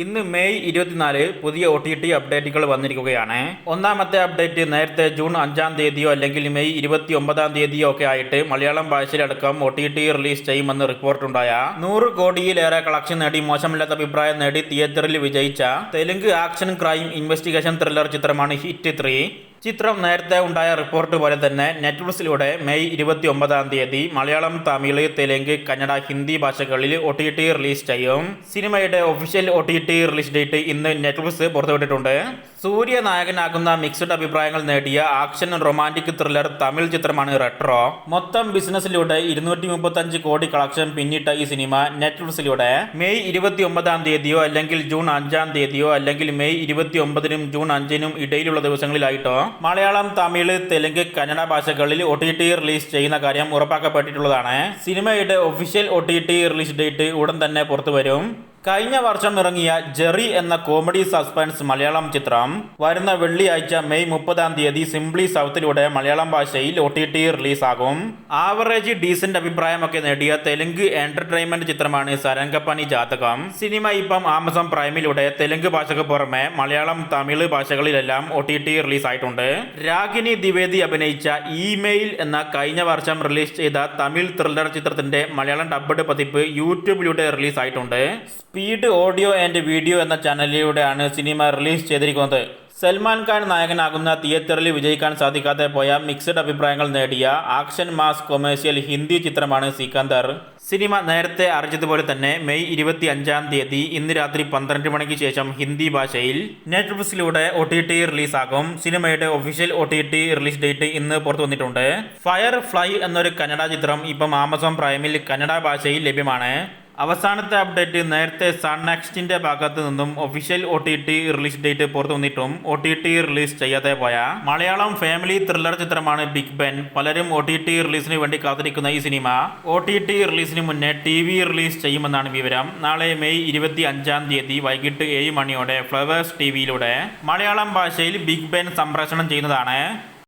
ഇന്ന് മെയ് 24 പുതിയ OTT അപ്ഡേറ്റുകൾ വന്നിരിക്കുകയാണ്. ഒന്നാമത്തെ അപ്ഡേറ്റ് നേരത്തെ ജൂൺ 5-ാം തീയതിയോ അല്ലെങ്കിൽ മെയ് 29-ാം തീയതിയോ ഒക്കെ ആയിട്ട് മലയാളം ഭാഷയിലടക്കം OTT റിലീസ് ചെയ്യുമെന്ന് റിപ്പോർട്ടുണ്ടായ 100 കോടിയിലേറെ കളക്ഷൻ നേടി മോശമില്ലാത്ത അഭിപ്രായം നേടി തിയേറ്ററിൽ വിജയിച്ച Telugu action crime investigation thriller ചിത്രമാണ് ഹിറ്റ് 3. ചിത്രം നേരത്തെ ഉണ്ടായ റിപ്പോർട്ട് പോലെ തന്നെ നെറ്റ്ഫ്ലിക്സിലൂടെ മെയ് 29-ാം തീയതി മലയാളം, തമിഴ്, തെലുങ്ക്, കന്നഡ, ഹിന്ദി ഭാഷകളിൽ OTT റിലീസ് ചെയ്യും. സിനിമയുടെ ഒഫീഷ്യൽ OTT റിലീസ് ഡേറ്റ് ഇന്ന് നെറ്റ്ഫ്ലിക്സ് പുറത്തുവിട്ടിട്ടുണ്ട്. സൂര്യ നായകനാകുന്ന മിക്സഡ് അഭിപ്രായങ്ങൾ നേടിയ ആക്ഷൻ റൊമാൻറ്റിക് ത്രില്ലർ തമിഴ് ചിത്രമാണ് റെട്രോ. മൊത്തം ബിസിനസ്സിലൂടെ 235 കോടി കളക്ഷൻ പിന്നിട്ട ഈ സിനിമ നെറ്റ്ഫ്ലിക്സിലൂടെ മെയ് 29-ാം തീയതിയോ അല്ലെങ്കിൽ ജൂൺ 5-ാം തീയതിയോ അല്ലെങ്കിൽ മെയ് 29-നും ജൂൺ 5-നും ഇടയിലുള്ള ദിവസങ്ങളിലായിട്ടോ മലയാളം, തമിഴ്, തെലുങ്ക്, കന്നഡ ഭാഷകളിൽ OTT റിലീസ് ചെയ്യുന്ന കാര്യം ഉറപ്പാക്കപ്പെട്ടിട്ടുള്ളതാണ്. സിനിമയുടെ ഒഫീഷ്യൽ OTT റിലീസ് ഡേറ്റ് ഉടൻ തന്നെ പുറത്തുവരും. കഴിഞ്ഞ വർഷം ഇറങ്ങിയ ജെറി എന്ന കോമഡി സസ്പെൻസ് മലയാളം ചിത്രം വരുന്ന വെള്ളിയാഴ്ച മെയ് 30-ാം തീയതി സിംപ്ലി സൗത്തിലൂടെ മലയാളം ഭാഷയിൽ OTT റിലീസാകും. ആവറേജ് ഡീസന്റ് അഭിപ്രായമൊക്കെ നേടിയ തെലുങ്ക് എന്റർടൈൻമെന്റ് ചിത്രമാണ് സരംഗപ്പനി ജാതകം. സിനിമ ഇപ്പം ആമസോൺ പ്രൈമിലൂടെ തെലുങ്ക് ഭാഷയ്ക്ക് പുറമെ മലയാളം, തമിഴ് ഭാഷകളിലെല്ലാം OTT റിലീസായിട്ടുണ്ട്. രാഗിനി ദ്വിവേദി അഭിനയിച്ച ഇമെയിൽ എന്ന കഴിഞ്ഞ വർഷം റിലീസ് ചെയ്ത തമിഴ് ത്രില്ലർ ചിത്രത്തിന്റെ മലയാളം ഡബ്ബഡ് പതിപ്പ് യൂട്യൂബിലൂടെ റിലീസായിട്ടുണ്ട്. സ്പീഡ് ഓഡിയോ ആൻഡ് വീഡിയോ എന്ന ചാനലിലൂടെയാണ് സിനിമ റിലീസ് ചെയ്തിരിക്കുന്നത്. സൽമാൻ ഖാൻ നായകനാകുന്ന തിയേറ്ററിൽ വിജയിക്കാൻ സാധിക്കാതെ പോയ മിക്സഡ് അഭിപ്രായങ്ങൾ നേടിയ ആക്ഷൻ മാസ് കൊമേഴ്സ്യൽ ഹിന്ദി ചിത്രമാണ് സിക്കന്ദർ. സിനിമ നേരത്തെ അറിയിച്ചതുപോലെ തന്നെ മെയ് 25-ാം തീയതി ഇന്ന് രാത്രി 12 മണിക്ക് ശേഷം ഹിന്ദി ഭാഷയിൽ നെറ്റ്ഫ്ലിക്സിലൂടെ OTT റിലീസാകും. സിനിമയുടെ ഒഫീഷ്യൽ OTT റിലീസ് ഡേറ്റ് ഇന്ന് പുറത്തു വന്നിട്ടുണ്ട്. ഫയർ ഫ്ലൈ എന്നൊരു കന്നഡ ചിത്രം ഇപ്പം ആമസോൺ പ്രൈമിൽ കന്നഡ ഭാഷയിൽ ലഭ്യമാണ്. അവസാനത്തെ അപ്ഡേറ്റ് നേരത്തെ സൺ നെക്സ്റ്റിന്റെ ഭാഗത്തു നിന്നും ഒഫീഷ്യൽ OTT റിലീസ് ഡേറ്റ് പുറത്തു വന്നിട്ടും OTT റിലീസ് ചെയ്യാതെ പോയ മലയാളം ഫാമിലി ത്രില്ലർ ചിത്രമാണ് ബിഗ് ബെൻ. പലരും OTT റിലീസിന് വേണ്ടി കാത്തിരിക്കുന്ന ഈ സിനിമ OTT റിലീസിന് മുന്നേ TV റിലീസ് ചെയ്യുമെന്നാണ് വിവരം. നാളെ മെയ് 25-ാം തീയതി വൈകിട്ട് 7 മണിയോടെ ഫ്ലവേഴ്സ് TVയിലൂടെ മലയാളം ഭാഷയിൽ ബിഗ് ബെൻ സംപ്രേഷണം ചെയ്യുന്നതാണ്.